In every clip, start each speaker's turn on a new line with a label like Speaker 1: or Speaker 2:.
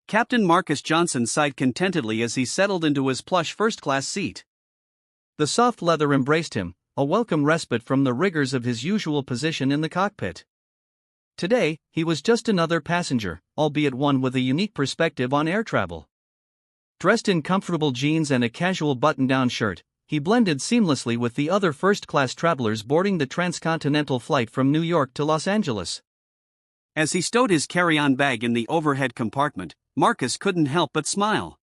Speaker 1: Captain Marcus Johnson sighed contentedly as he settled into his plush first-class seat. The soft leather embraced him, a welcome respite from the rigors of his usual position in the cockpit. Today, he was just another passenger, albeit one with a unique perspective on air travel. Dressed in comfortable jeans and a casual button-down shirt, he blended seamlessly with the other first-class travelers boarding the transcontinental flight from New York to Los Angeles. As he stowed his carry-on bag in the overhead compartment, Marcus couldn't help but smile.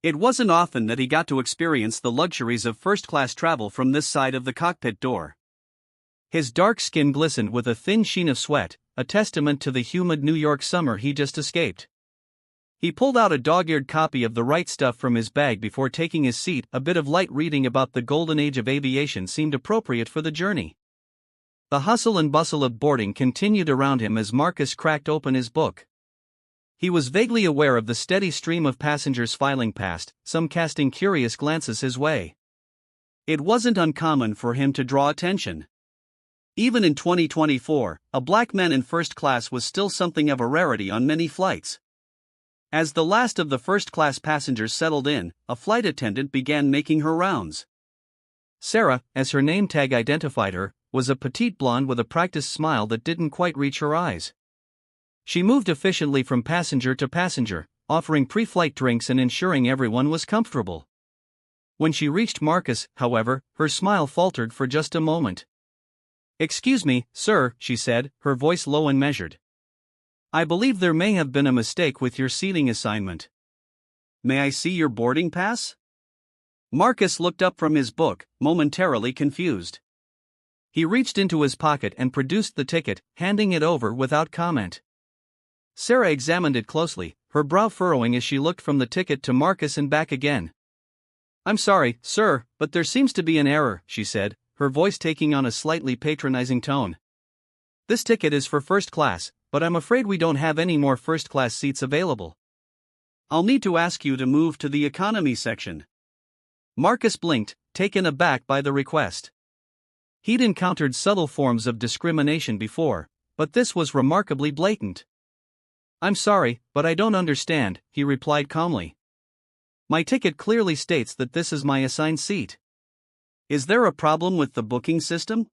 Speaker 1: It wasn't often that he got to experience the luxuries of first-class travel from this side of the cockpit door. His dark skin glistened with a thin sheen of sweat, a testament to the humid New York summer he just escaped. He pulled out a dog-eared copy of The Right Stuff from his bag before taking his seat. A bit of light reading about the golden age of aviation seemed appropriate for the journey. The hustle and bustle of boarding continued around him as Marcus cracked open his book. He was vaguely aware of the steady stream of passengers filing past, some casting curious glances his way. It wasn't uncommon for him to draw attention. Even in 2024, a black man in first class was still something of a rarity on many flights. As the last of the first-class passengers settled in, a flight attendant began making her rounds. Sarah, as her name tag identified her, was a petite blonde with a practiced smile that didn't quite reach her eyes. She moved efficiently from passenger to passenger, offering pre-flight drinks and ensuring everyone was comfortable. When she reached Marcus, however, her smile faltered for just a moment. "Excuse me, sir," she said, her voice low and measured. "I believe there may have been a mistake with your seating assignment. May I see your boarding pass?" Marcus looked up from his book, momentarily confused. He reached into his pocket and produced the ticket, handing it over without comment. Sarah examined it closely, her brow furrowing as she looked from the ticket to Marcus and back again. "I'm sorry, sir, but there seems to be an error," she said, her voice taking on a slightly patronizing tone. "This ticket is for first class, but I'm afraid we don't have any more first-class seats available. I'll need to ask you to move to the economy section." Marcus blinked, taken aback by the request. He'd encountered subtle forms of discrimination before, but this was remarkably blatant. "I'm sorry, but I don't understand," he replied calmly. "My ticket clearly states that this is my assigned seat. Is there a problem with the booking system?"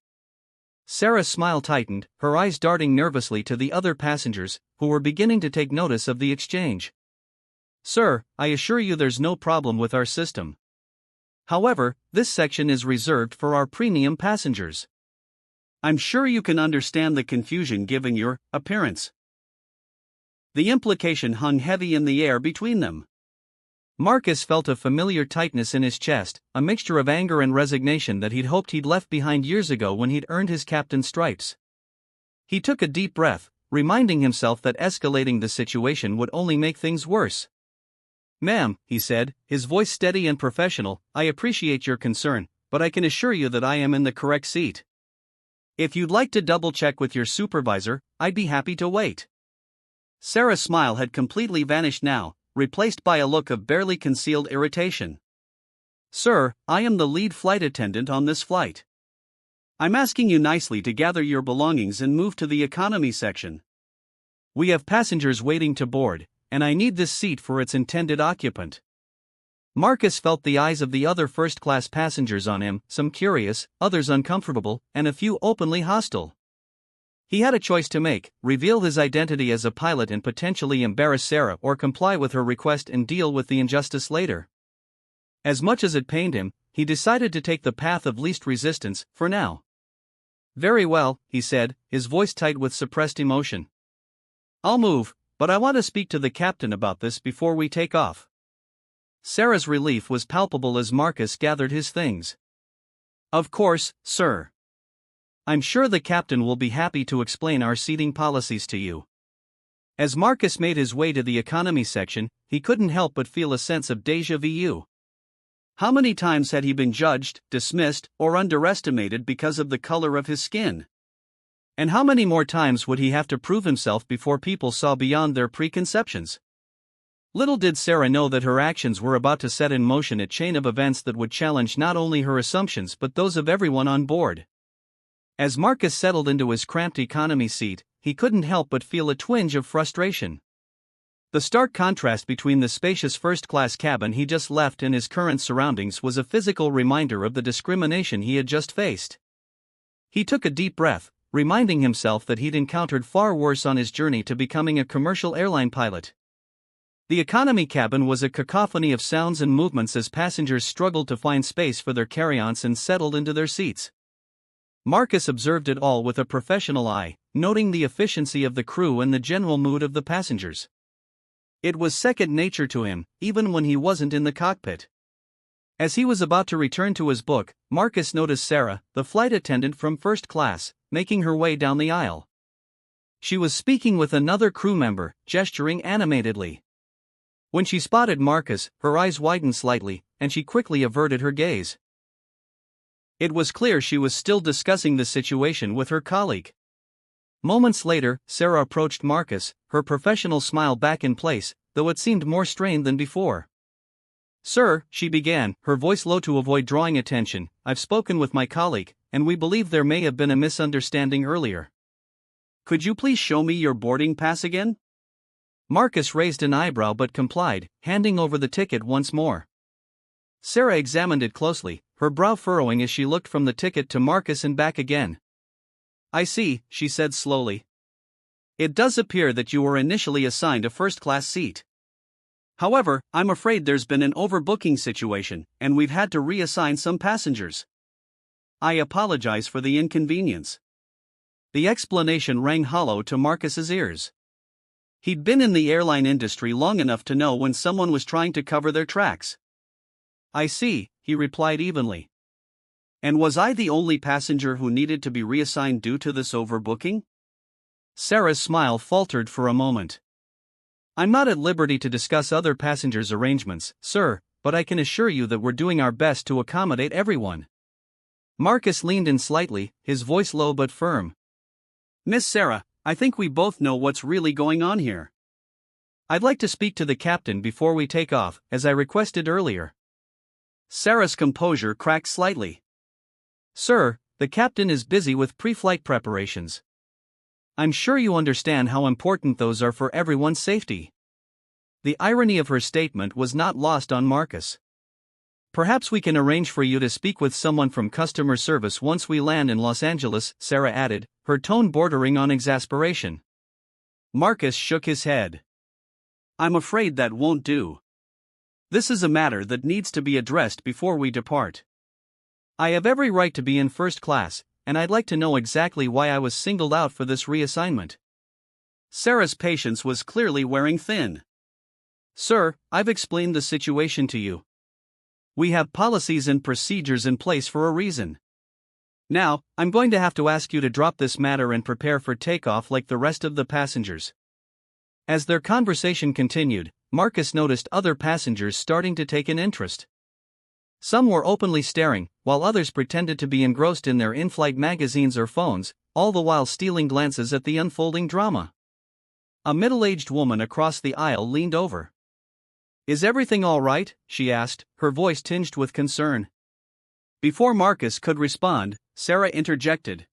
Speaker 1: Sarah's smile tightened, her eyes darting nervously to the other passengers, who were beginning to take notice of the exchange. "Sir, I assure you there's no problem with our system. However, this section is reserved for our premium passengers. I'm sure you can understand the confusion given your appearance." The implication hung heavy in the air between them. Marcus felt a familiar tightness in his chest, a mixture of anger and resignation that he'd hoped he'd left behind years ago when he'd earned his captain's stripes. He took a deep breath, reminding himself that escalating the situation would only make things worse. "Ma'am," he said, his voice steady and professional, "I appreciate your concern, but I can assure you that I am in the correct seat. If you'd like to double-check with your supervisor, I'd be happy to wait." Sarah's smile had completely vanished now, replaced by a look of barely concealed irritation. "Sir, I am the lead flight attendant on this flight. I'm asking you nicely to gather your belongings and move to the economy section. We have passengers waiting to board, and I need this seat for its intended occupant." Marcus felt the eyes of the other first-class passengers on him, some curious, others uncomfortable, and a few openly hostile. He had a choice to make: reveal his identity as a pilot and potentially embarrass Sarah, or comply with her request and deal with the injustice later. As much as it pained him, he decided to take the path of least resistance, for now. "Very well," he said, his voice tight with suppressed emotion. "I'll move, but I want to speak to the captain about this before we take off." Sarah's relief was palpable as Marcus gathered his things. "Of course, sir. I'm sure the captain will be happy to explain our seating policies to you." As Marcus made his way to the economy section, he couldn't help but feel a sense of déjà vu. How many times had he been judged, dismissed, or underestimated because of the color of his skin? And how many more times would he have to prove himself before people saw beyond their preconceptions? Little did Sarah know that her actions were about to set in motion a chain of events that would challenge not only her assumptions but those of everyone on board. As Marcus settled into his cramped economy seat, he couldn't help but feel a twinge of frustration. The stark contrast between the spacious first-class cabin he just left and his current surroundings was a physical reminder of the discrimination he had just faced. He took a deep breath, reminding himself that he'd encountered far worse on his journey to becoming a commercial airline pilot. The economy cabin was a cacophony of sounds and movements as passengers struggled to find space for their carry-ons and settled into their seats. Marcus observed it all with a professional eye, noting the efficiency of the crew and the general mood of the passengers. It was second nature to him, even when he wasn't in the cockpit. As he was about to return to his book, Marcus noticed Sarah, the flight attendant from first class, making her way down the aisle. She was speaking with another crew member, gesturing animatedly. When she spotted Marcus, her eyes widened slightly, and she quickly averted her gaze. It was clear she was still discussing the situation with her colleague. Moments later, Sarah approached Marcus, her professional smile back in place, though it seemed more strained than before. "Sir," she began, her voice low to avoid drawing attention, "I've spoken with my colleague, and we believe there may have been a misunderstanding earlier. Could you please show me your boarding pass again?" Marcus raised an eyebrow but complied, handing over the ticket once more. Sarah examined it closely, her brow furrowing as she looked from the ticket to Marcus and back again. "I see," she said slowly. "It does appear that you were initially assigned a first-class seat. However, I'm afraid there's been an overbooking situation, and we've had to reassign some passengers. I apologize for the inconvenience." The explanation rang hollow to Marcus's ears. He'd been in the airline industry long enough to know when someone was trying to cover their tracks. "I see," he replied evenly. "And was I the only passenger who needed to be reassigned due to this overbooking?" Sarah's smile faltered for a moment. "I'm not at liberty to discuss other passengers' arrangements, sir, but I can assure you that we're doing our best to accommodate everyone." Marcus leaned in slightly, his voice low but firm. "Miss Sarah, I think we both know what's really going on here. I'd like to speak to the captain before we take off, as I requested earlier." Sarah's composure cracked slightly. "Sir, the captain is busy with pre-flight preparations. I'm sure you understand how important those are for everyone's safety." The irony of her statement was not lost on Marcus. "Perhaps we can arrange for you to speak with someone from customer service once we land in Los Angeles," Sarah added, her tone bordering on exasperation. Marcus shook his head. "I'm afraid that won't do. This is a matter that needs to be addressed before we depart. I have every right to be in first class, and I'd like to know exactly why I was singled out for this reassignment." Sarah's patience was clearly wearing thin. "Sir, I've explained the situation to you. We have policies and procedures in place for a reason. Now, I'm going to have to ask you to drop this matter and prepare for takeoff like the rest of the passengers." As their conversation continued, Marcus noticed other passengers starting to take an interest. Some were openly staring, while others pretended to be engrossed in their in-flight magazines or phones, all the while stealing glances at the unfolding drama. A middle-aged woman across the aisle leaned over. "Is everything all right?" she asked, her voice tinged with concern. Before Marcus could respond, Sarah interjected.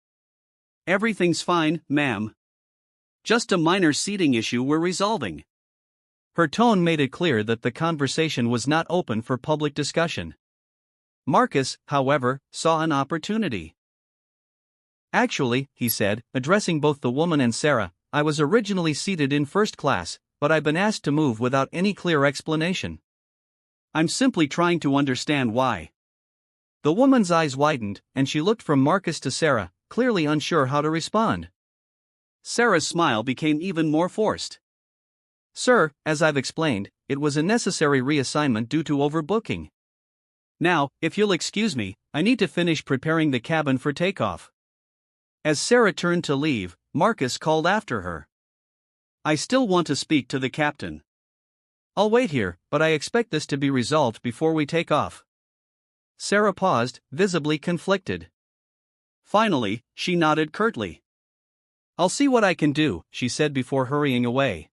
Speaker 1: "Everything's fine, ma'am. Just a minor seating issue we're resolving." Her tone made it clear that the conversation was not open for public discussion. Marcus, however, saw an opportunity. "Actually," he said, addressing both the woman and Sarah, "I was originally seated in first class, but I've been asked to move without any clear explanation. I'm simply trying to understand why." The woman's eyes widened, and she looked from Marcus to Sarah, clearly unsure how to respond. Sarah's smile became even more forced. "Sir, as I've explained, it was a necessary reassignment due to overbooking. Now, if you'll excuse me, I need to finish preparing the cabin for takeoff." As Sarah turned to leave, Marcus called after her. "I still want to speak to the captain. I'll wait here, but I expect this to be resolved before we take off." Sarah paused, visibly conflicted. Finally, she nodded curtly. "I'll see what I can do," she said before hurrying away.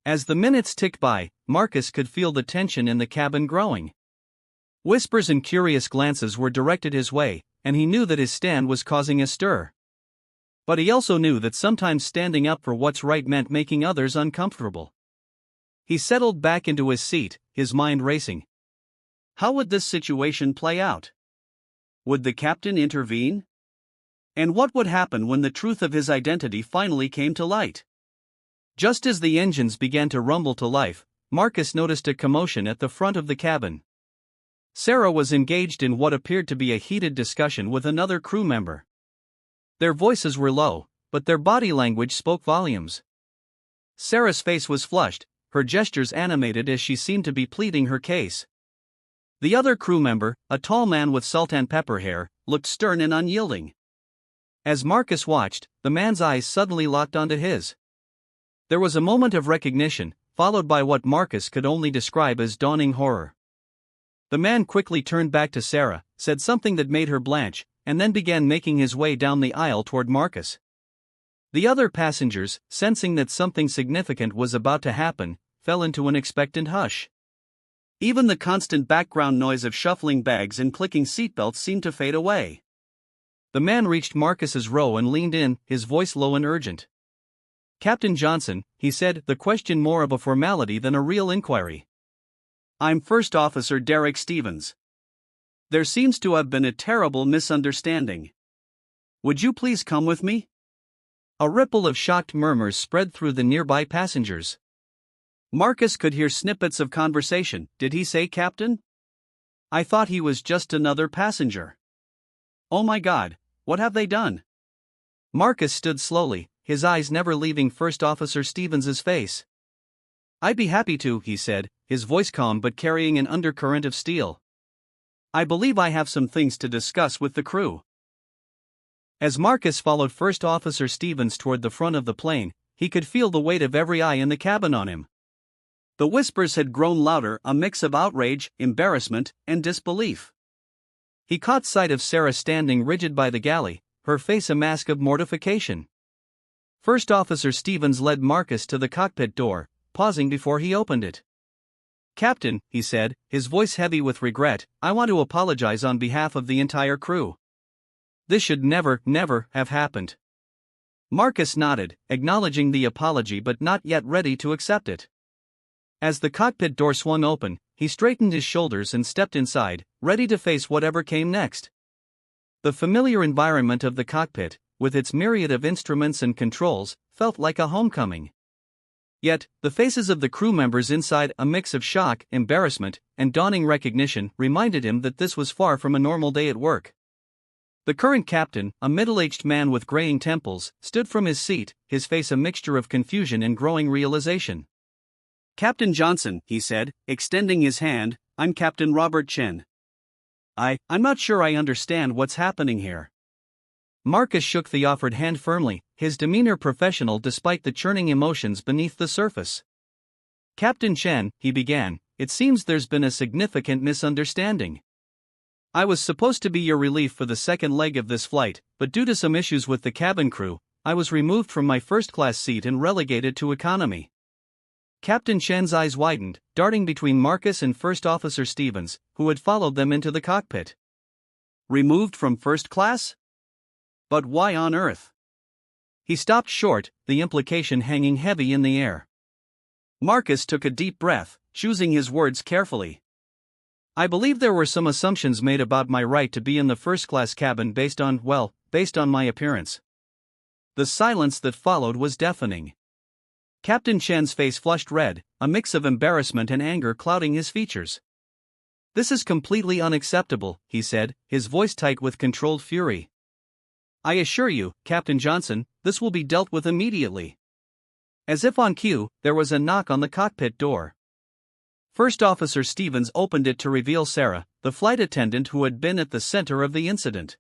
Speaker 1: As the minutes ticked by, Marcus could feel the tension in the cabin growing. Whispers and curious glances were directed his way, and he knew that his stand was causing a stir. But he also knew that sometimes standing up for what's right meant making others uncomfortable. He settled back into his seat, his mind racing. How would this situation play out? Would the captain intervene? And what would happen when the truth of his identity finally came to light? Just as the engines began to rumble to life, Marcus noticed a commotion at the front of the cabin. Sarah was engaged in what appeared to be a heated discussion with another crew member. Their voices were low, but their body language spoke volumes. Sarah's face was flushed, her gestures animated as she seemed to be pleading her case. The other crew member, a tall man with salt and pepper hair, looked stern and unyielding. As Marcus watched, the man's eyes suddenly locked onto his. There was a moment of recognition, followed by what Marcus could only describe as dawning horror. The man quickly turned back to Sarah, said something that made her blanch, and then began making his way down the aisle toward Marcus. The other passengers, sensing that something significant was about to happen, fell into an expectant hush. Even the constant background noise of shuffling bags and clicking seatbelts seemed to fade away. The man reached Marcus's row and leaned in, his voice low and urgent. "Captain Johnson," he said, the question more of a formality than a real inquiry. "I'm First Officer Derek Stevens. There seems to have been a terrible misunderstanding. Would you please come with me?" A ripple of shocked murmurs spread through the nearby passengers. Marcus could hear snippets of conversation. "Did he say captain? I thought he was just another passenger. Oh my God, what have they done?" Marcus stood slowly, his eyes never leaving First Officer Stevens's face. "I'd be happy to," he said, his voice calm but carrying an undercurrent of steel. "I believe I have some things to discuss with the crew." As Marcus followed First Officer Stevens toward the front of the plane, he could feel the weight of every eye in the cabin on him. The whispers had grown louder, a mix of outrage, embarrassment, and disbelief. He caught sight of Sarah standing rigid by the galley, her face a mask of mortification. First Officer Stevens led Marcus to the cockpit door, pausing before he opened it. "Captain," he said, his voice heavy with regret, "I want to apologize on behalf of the entire crew. This should never have happened." Marcus nodded, acknowledging the apology but not yet ready to accept it. As the cockpit door swung open, he straightened his shoulders and stepped inside, ready to face whatever came next. The familiar environment of the cockpit, with its myriad of instruments and controls, felt like a homecoming. Yet, the faces of the crew members inside, a mix of shock, embarrassment, and dawning recognition, reminded him that this was far from a normal day at work. The current captain, a middle-aged man with graying temples, stood from his seat, his face a mixture of confusion and growing realization. "Captain Johnson," he said, extending his hand, "I'm Captain Robert Chen. I'm not sure I understand what's happening here." Marcus shook the offered hand firmly, his demeanor professional despite the churning emotions beneath the surface. "Captain Chen," he began, "it seems there's been a significant misunderstanding. I was supposed to be your relief for the second leg of this flight, but due to some issues with the cabin crew, I was removed from my first-class seat and relegated to economy." Captain Chen's eyes widened, darting between Marcus and First Officer Stevens, who had followed them into the cockpit. "Removed from first class? But why on earth?" He stopped short, the implication hanging heavy in the air. Marcus took a deep breath, choosing his words carefully. "I believe there were some assumptions made about my right to be in the first-class cabin based on my appearance." The silence that followed was deafening. Captain Chen's face flushed red, a mix of embarrassment and anger clouding his features. "This is completely unacceptable," he said, his voice tight with controlled fury. "I assure you, Captain Johnson, this will be dealt with immediately." As if on cue, there was a knock on the cockpit door. First Officer Stevens opened it to reveal Sarah, the flight attendant who had been at the center of the incident.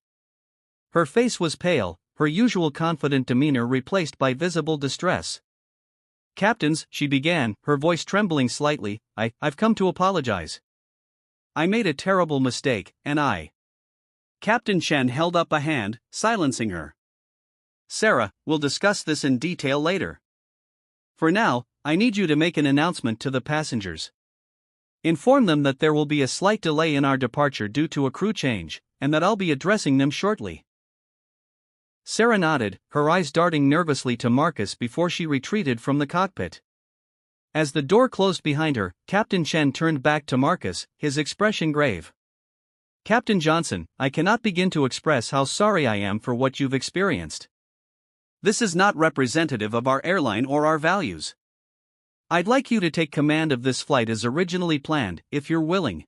Speaker 1: Her face was pale, her usual confident demeanor replaced by visible distress. "Captains," she began, her voice trembling slightly, I've come to apologize. I made a terrible mistake, and I." Captain Chen held up a hand, silencing her. "Sarah, we'll discuss this in detail later. For now, I need you to make an announcement to the passengers. Inform them that there will be a slight delay in our departure due to a crew change, and that I'll be addressing them shortly." Sarah nodded, her eyes darting nervously to Marcus before she retreated from the cockpit. As the door closed behind her, Captain Chen turned back to Marcus, his expression grave. "Captain Johnson, I cannot begin to express how sorry I am for what you've experienced. This is not representative of our airline or our values. I'd like you to take command of this flight as originally planned, if you're willing.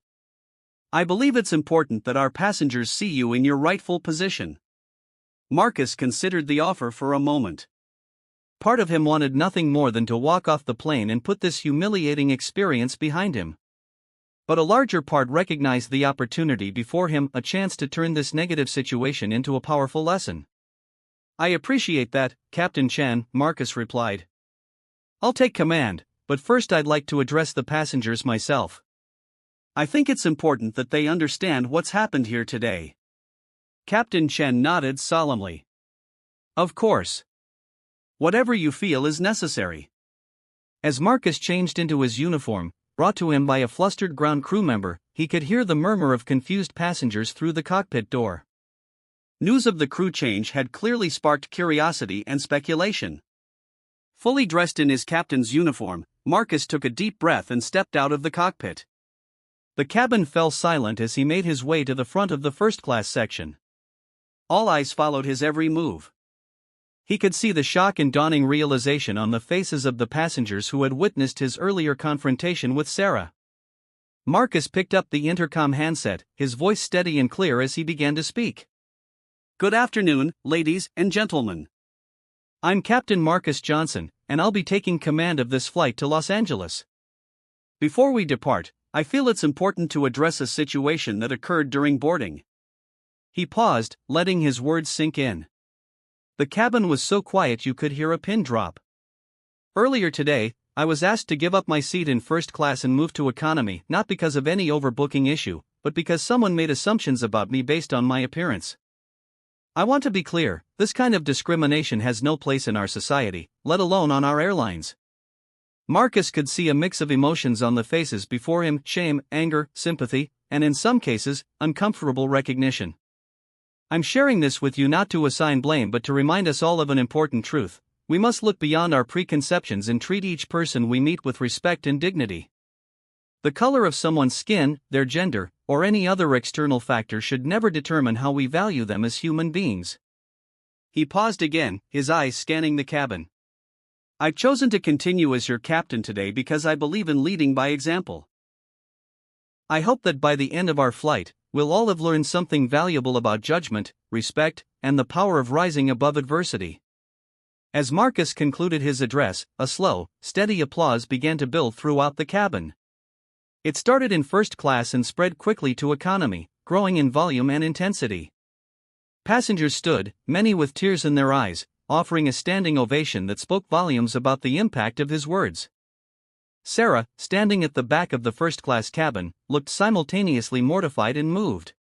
Speaker 1: I believe it's important that our passengers see you in your rightful position." Marcus considered the offer for a moment. Part of him wanted nothing more than to walk off the plane and put this humiliating experience behind him. But a larger part recognized the opportunity before him, a chance to turn this negative situation into a powerful lesson. "I appreciate that, Captain Chen," Marcus replied. "I'll take command, but first I'd like to address the passengers myself. I think it's important that they understand what's happened here today." Captain Chen nodded solemnly. "Of course. Whatever you feel is necessary." As Marcus changed into his uniform, brought to him by a flustered ground crew member, he could hear the murmur of confused passengers through the cockpit door. News of the crew change had clearly sparked curiosity and speculation. Fully dressed in his captain's uniform, Marcus took a deep breath and stepped out of the cockpit. The cabin fell silent as he made his way to the front of the first-class section. All eyes followed his every move. He could see the shock and dawning realization on the faces of the passengers who had witnessed his earlier confrontation with Sarah. Marcus picked up the intercom handset, his voice steady and clear as he began to speak. "Good afternoon, ladies and gentlemen. I'm Captain Marcus Johnson, and I'll be taking command of this flight to Los Angeles. Before we depart, I feel it's important to address a situation that occurred during boarding." He paused, letting his words sink in. The cabin was so quiet you could hear a pin drop. "Earlier today, I was asked to give up my seat in first class and move to economy, not because of any overbooking issue, but because someone made assumptions about me based on my appearance. I want to be clear, this kind of discrimination has no place in our society, let alone on our airlines." Marcus could see a mix of emotions on the faces before him: shame, anger, sympathy, and in some cases, uncomfortable recognition. "I'm sharing this with you not to assign blame but to remind us all of an important truth. We must look beyond our preconceptions and treat each person we meet with respect and dignity. The color of someone's skin, their gender, or any other external factor should never determine how we value them as human beings." He paused again, his eyes scanning the cabin. "I've chosen to continue as your captain today because I believe in leading by example. I hope that by the end of our flight, we'll all have learned something valuable about judgment, respect, and the power of rising above adversity." As Marcus concluded his address, a slow, steady applause began to build throughout the cabin. It started in first class and spread quickly to economy, growing in volume and intensity. Passengers stood, many with tears in their eyes, offering a standing ovation that spoke volumes about the impact of his words. Sarah, standing at the back of the first-class cabin, looked simultaneously mortified and moved.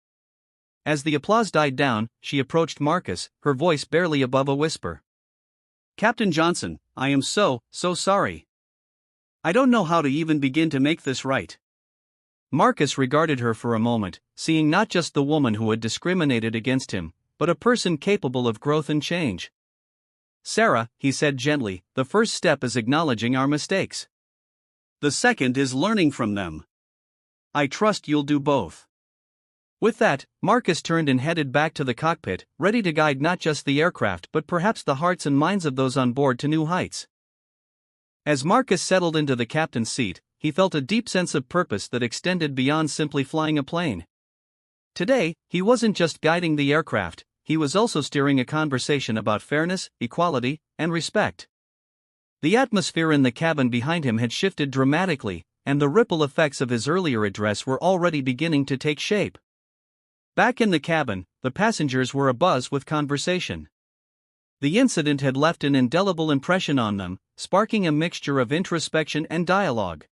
Speaker 1: As the applause died down, she approached Marcus, her voice barely above a whisper. "Captain Johnson, I am so sorry. I don't know how to even begin to make this right." Marcus regarded her for a moment, seeing not just the woman who had discriminated against him, but a person capable of growth and change. "Sarah," he said gently, "the first step is acknowledging our mistakes. The second is learning from them. I trust you'll do both." With that, Marcus turned and headed back to the cockpit, ready to guide not just the aircraft but perhaps the hearts and minds of those on board to new heights. As Marcus settled into the captain's seat, he felt a deep sense of purpose that extended beyond simply flying a plane. Today, he wasn't just guiding the aircraft, he was also steering a conversation about fairness, equality, and respect. The atmosphere in the cabin behind him had shifted dramatically, and the ripple effects of his earlier address were already beginning to take shape. Back in the cabin, the passengers were abuzz with conversation. The incident had left an indelible impression on them, sparking a mixture of introspection and dialogue.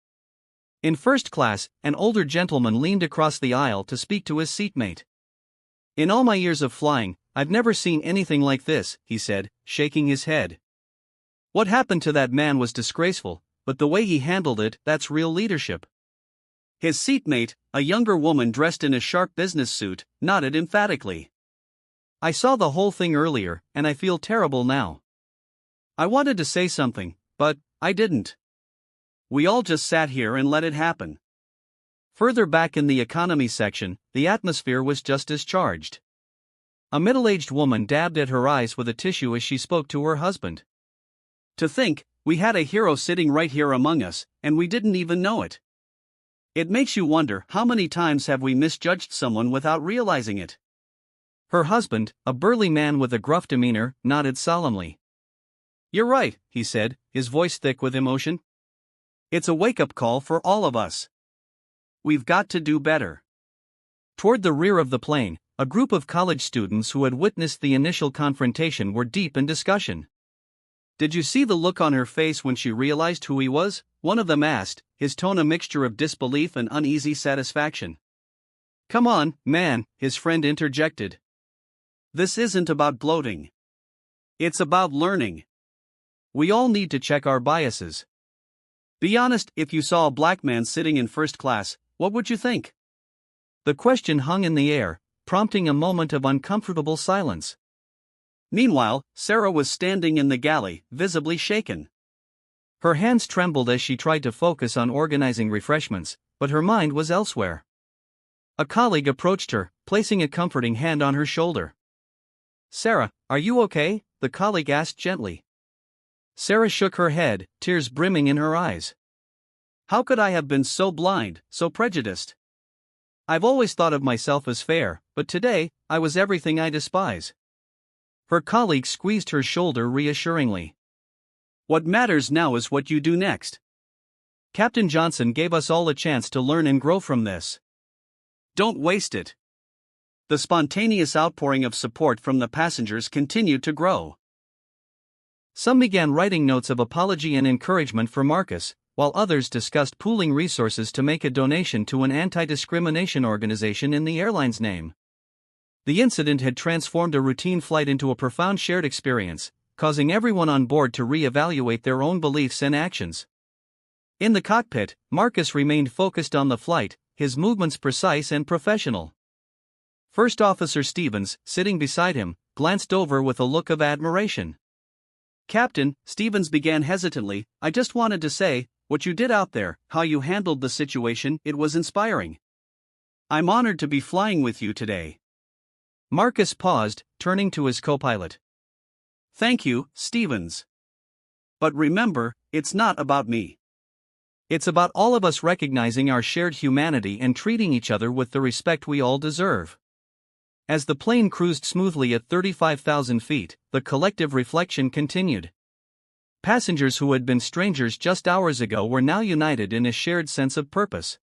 Speaker 1: In first class, an older gentleman leaned across the aisle to speak to his seatmate. "In all my years of flying, I've never seen anything like this," he said, shaking his head. "What happened to that man was disgraceful, but the way he handled it, that's real leadership." His seatmate, a younger woman dressed in a sharp business suit, nodded emphatically. "I saw the whole thing earlier, and I feel terrible now. I wanted to say something, but I didn't." We all just sat here and let it happen. Further back in the economy section, the atmosphere was just as charged. A middle-aged woman dabbed at her eyes with a tissue as she spoke to her husband. To think, we had a hero sitting right here among us, and we didn't even know it. It makes you wonder how many times have we misjudged someone without realizing it. Her husband, a burly man with a gruff demeanor, nodded solemnly. You're right, he said, his voice thick with emotion. It's a wake-up call for all of us. We've got to do better. Toward the rear of the plane, a group of college students who had witnessed the initial confrontation were deep in discussion. Did you see the look on her face when she realized who he was? One of them asked, his tone a mixture of disbelief and uneasy satisfaction. Come on, man, his friend interjected. This isn't about gloating. It's about learning. We all need to check our biases. Be honest, if you saw a black man sitting in first class, what would you think? The question hung in the air, prompting a moment of uncomfortable silence. Meanwhile, Sarah was standing in the galley, visibly shaken. Her hands trembled as she tried to focus on organizing refreshments, but her mind was elsewhere. A colleague approached her, placing a comforting hand on her shoulder. Sarah, are you okay? The colleague asked gently. Sarah shook her head, tears brimming in her eyes. How could I have been so blind, so prejudiced? I've always thought of myself as fair, but today, I was everything I despise. Her colleague squeezed her shoulder reassuringly. What matters now is what you do next. Captain Johnson gave us all a chance to learn and grow from this. Don't waste it. The spontaneous outpouring of support from the passengers continued to grow. Some began writing notes of apology and encouragement for Marcus, while others discussed pooling resources to make a donation to an anti-discrimination organization in the airline's name. The incident had transformed a routine flight into a profound shared experience, causing everyone on board to re-evaluate their own beliefs and actions. In the cockpit, Marcus remained focused on the flight, his movements precise and professional. First Officer Stevens, sitting beside him, glanced over with a look of admiration. Captain, Stevens began hesitantly, I just wanted to say, what you did out there, how you handled the situation, it was inspiring. I'm honored to be flying with you today. Marcus paused, turning to his co-pilot. Thank you, Stevens. But remember, it's not about me. It's about all of us recognizing our shared humanity and treating each other with the respect we all deserve. As the plane cruised smoothly at 35,000 feet, the collective reflection continued. Passengers who had been strangers just hours ago were now united in a shared sense of purpose.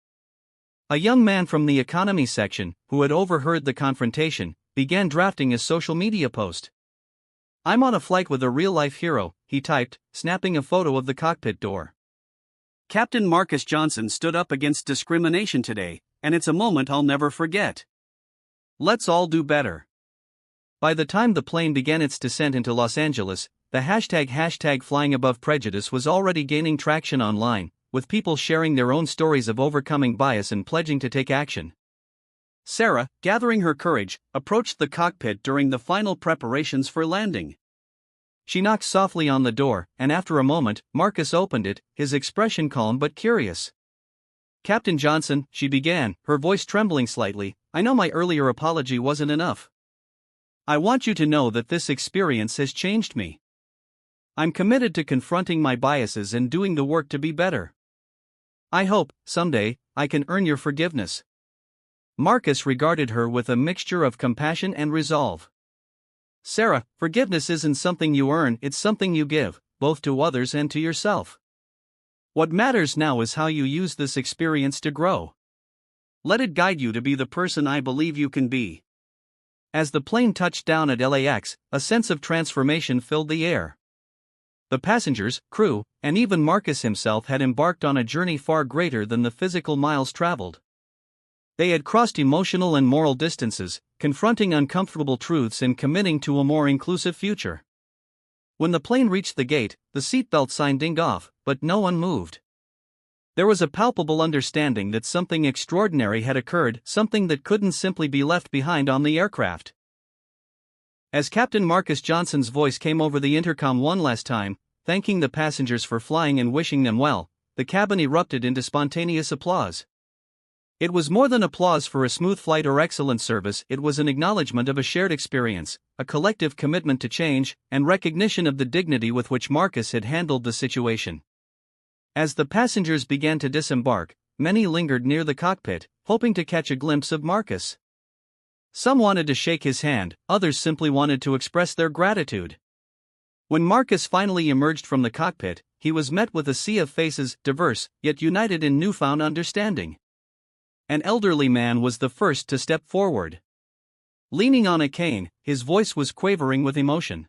Speaker 1: A young man from the economy section, who had overheard the confrontation, began drafting a social media post. I'm on a flight with a real-life hero, he typed, snapping a photo of the cockpit door. Captain Marcus Johnson stood up against discrimination today, and it's a moment I'll never forget. Let's all do better. By the time the plane began its descent into Los Angeles, the hashtag Flying Above Prejudice was already gaining traction online, with people sharing their own stories of overcoming bias and pledging to take action. Sarah, gathering her courage, approached the cockpit during the final preparations for landing. She knocked softly on the door, and after a moment, Marcus opened it, his expression calm but curious. Captain Johnson, she began, her voice trembling slightly, I know my earlier apology wasn't enough. I want you to know that this experience has changed me. I'm committed to confronting my biases and doing the work to be better. I hope, someday, I can earn your forgiveness. Marcus regarded her with a mixture of compassion and resolve. Sarah, forgiveness isn't something you earn, it's something you give, both to others and to yourself. What matters now is how you use this experience to grow. Let it guide you to be the person I believe you can be. As the plane touched down at LAX, a sense of transformation filled the air. The passengers, crew, and even Marcus himself had embarked on a journey far greater than the physical miles traveled. They had crossed emotional and moral distances, confronting uncomfortable truths and committing to a more inclusive future. When the plane reached the gate, the seatbelt sign dinged off, but no one moved. There was a palpable understanding that something extraordinary had occurred, something that couldn't simply be left behind on the aircraft. As Captain Marcus Johnson's voice came over the intercom one last time, thanking the passengers for flying and wishing them well, the cabin erupted into spontaneous applause. It was more than applause for a smooth flight or excellent service, it was an acknowledgement of a shared experience, a collective commitment to change, and recognition of the dignity with which Marcus had handled the situation. As the passengers began to disembark, many lingered near the cockpit, hoping to catch a glimpse of Marcus. Some wanted to shake his hand, others simply wanted to express their gratitude. When Marcus finally emerged from the cockpit, he was met with a sea of faces, diverse, yet united in newfound understanding. An elderly man was the first to step forward. Leaning on a cane, his voice was quavering with emotion.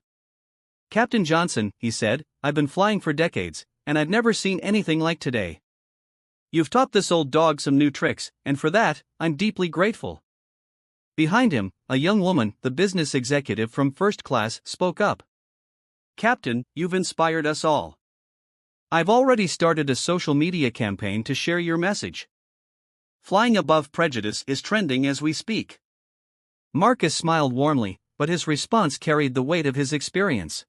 Speaker 1: "Captain Johnson," he said, "I've been flying for decades, and I've never seen anything like today. You've taught this old dog some new tricks, and for that, I'm deeply grateful." Behind him, a young woman, the business executive from first class, spoke up. "Captain, you've inspired us all. I've already started a social media campaign to share your message. Flying above prejudice is trending as we speak." Marcus smiled warmly, but his response carried the weight of his experience.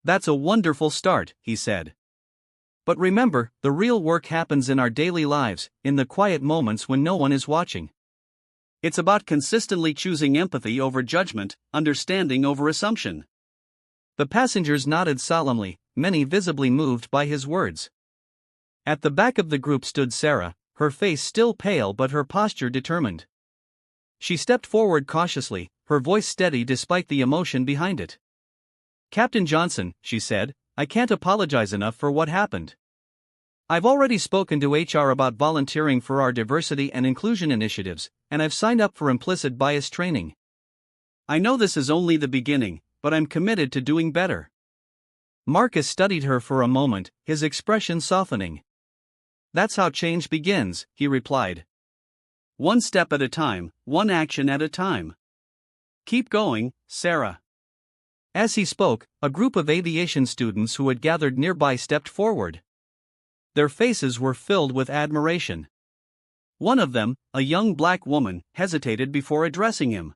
Speaker 1: "That's a wonderful start," he said. "But remember, the real work happens in our daily lives, in the quiet moments when no one is watching. It's about consistently choosing empathy over judgment, understanding over assumption." The passengers nodded solemnly, many visibly moved by his words. At the back of the group stood Sarah, her face still pale but her posture determined. She stepped forward cautiously, her voice steady despite the emotion behind it. "Captain Johnson," she said, "I can't apologize enough for what happened. I've already spoken to HR about volunteering for our diversity and inclusion initiatives, and I've signed up for implicit bias training. I know this is only the beginning, but I'm committed to doing better." Marcus studied her for a moment, his expression softening. "That's how change begins," he replied. "One step at a time, one action at a time. Keep going, Sarah." As he spoke, a group of aviation students who had gathered nearby stepped forward. Their faces were filled with admiration. One of them, a young black woman, hesitated before addressing him.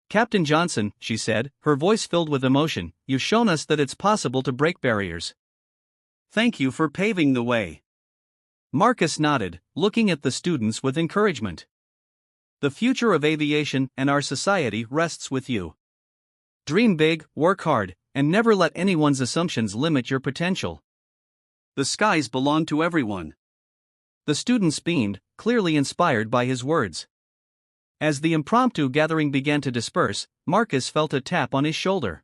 Speaker 1: "Captain Johnson," she said, her voice filled with emotion, "you've shown us that it's possible to break barriers. Thank you for paving the way." Marcus nodded, looking at the students with encouragement. "The future of aviation and our society rests with you. Dream big, work hard, and never let anyone's assumptions limit your potential. The skies belong to everyone." The students beamed, clearly inspired by his words. As the impromptu gathering began to disperse, Marcus felt a tap on his shoulder.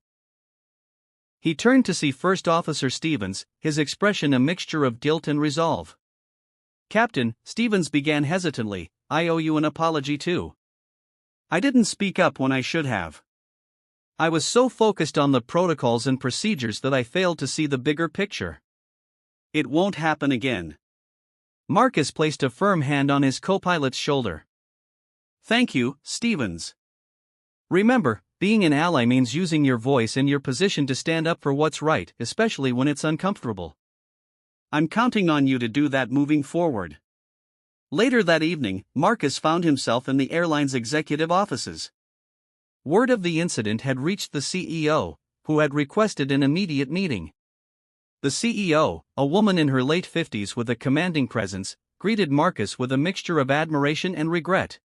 Speaker 1: He turned to see First Officer Stevens, his expression a mixture of guilt and resolve. "Captain," Stevens began hesitantly, "I owe you an apology too. I didn't speak up when I should have. I was so focused on the protocols and procedures that I failed to see the bigger picture. It won't happen again." Marcus placed a firm hand on his co-pilot's shoulder. "Thank you, Stevens. Remember, being an ally means using your voice and your position to stand up for what's right, especially when it's uncomfortable. I'm counting on you to do that moving forward." Later that evening, Marcus found himself in the airline's executive offices. Word of the incident had reached the CEO, who had requested an immediate meeting. The CEO, a woman in her late 50s with a commanding presence, greeted Marcus with a mixture of admiration and regret.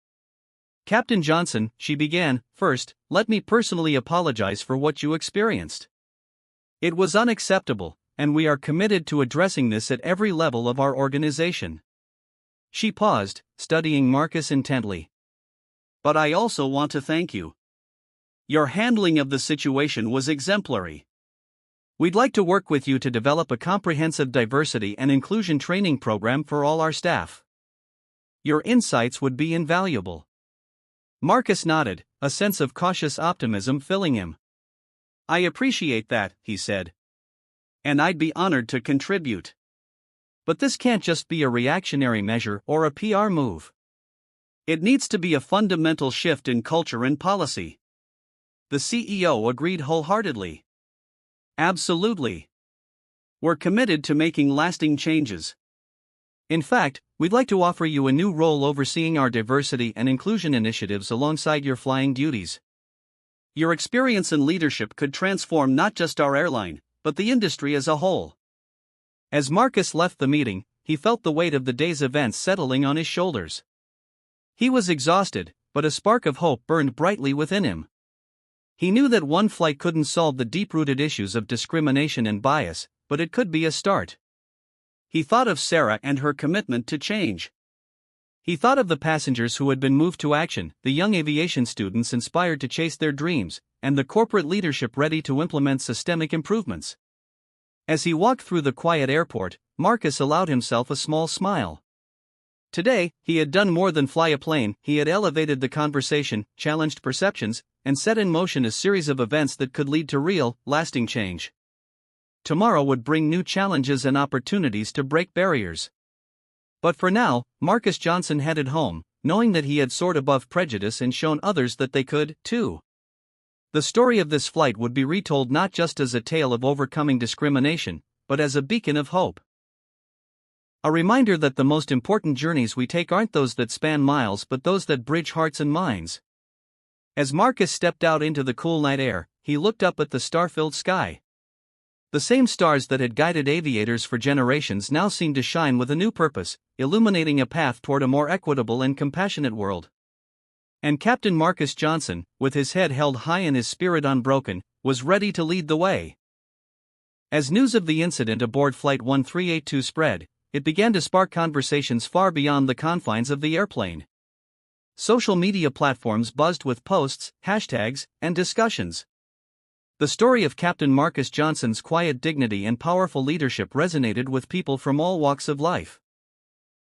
Speaker 1: "Captain Johnson," she began, "first, let me personally apologize for what you experienced. It was unacceptable, and we are committed to addressing this at every level of our organization." She paused, studying Marcus intently. "But I also want to thank you. Your handling of the situation was exemplary. We'd like to work with you to develop a comprehensive diversity and inclusion training program for all our staff. Your insights would be invaluable." Marcus nodded, a sense of cautious optimism filling him. "I appreciate that," he said. "And I'd be honored to contribute. But this can't just be a reactionary measure or a PR move. It needs to be a fundamental shift in culture and policy." The CEO agreed wholeheartedly. "Absolutely. We're committed to making lasting changes. In fact, we'd like to offer you a new role overseeing our diversity and inclusion initiatives alongside your flying duties. Your experience and leadership could transform not just our airline, but the industry as a whole." As Marcus left the meeting, he felt the weight of the day's events settling on his shoulders. He was exhausted, but a spark of hope burned brightly within him. He knew that one flight couldn't solve the deep-rooted issues of discrimination and bias, but it could be a start. He thought of Sarah and her commitment to change. He thought of the passengers who had been moved to action, the young aviation students inspired to chase their dreams, and the corporate leadership ready to implement systemic improvements. As he walked through the quiet airport, Marcus allowed himself a small smile. Today, he had done more than fly a plane. He had elevated the conversation, challenged perceptions, and set in motion a series of events that could lead to real, lasting change. Tomorrow would bring new challenges and opportunities to break barriers. But for now, Marcus Johnson headed home, knowing that he had soared above prejudice and shown others that they could, too. The story of this flight would be retold not just as a tale of overcoming discrimination, but as a beacon of hope. A reminder that the most important journeys we take aren't those that span miles but those that bridge hearts and minds. As Marcus stepped out into the cool night air, he looked up at the star-filled sky. The same stars that had guided aviators for generations now seemed to shine with a new purpose, illuminating a path toward a more equitable and compassionate world. And Captain Marcus Johnson, with his head held high and his spirit unbroken, was ready to lead the way. As news of the incident aboard Flight 1382 spread, it began to spark conversations far beyond the confines of the airplane. Social media platforms buzzed with posts, hashtags, and discussions. The story of Captain Marcus Johnson's quiet dignity and powerful leadership resonated with people from all walks of life.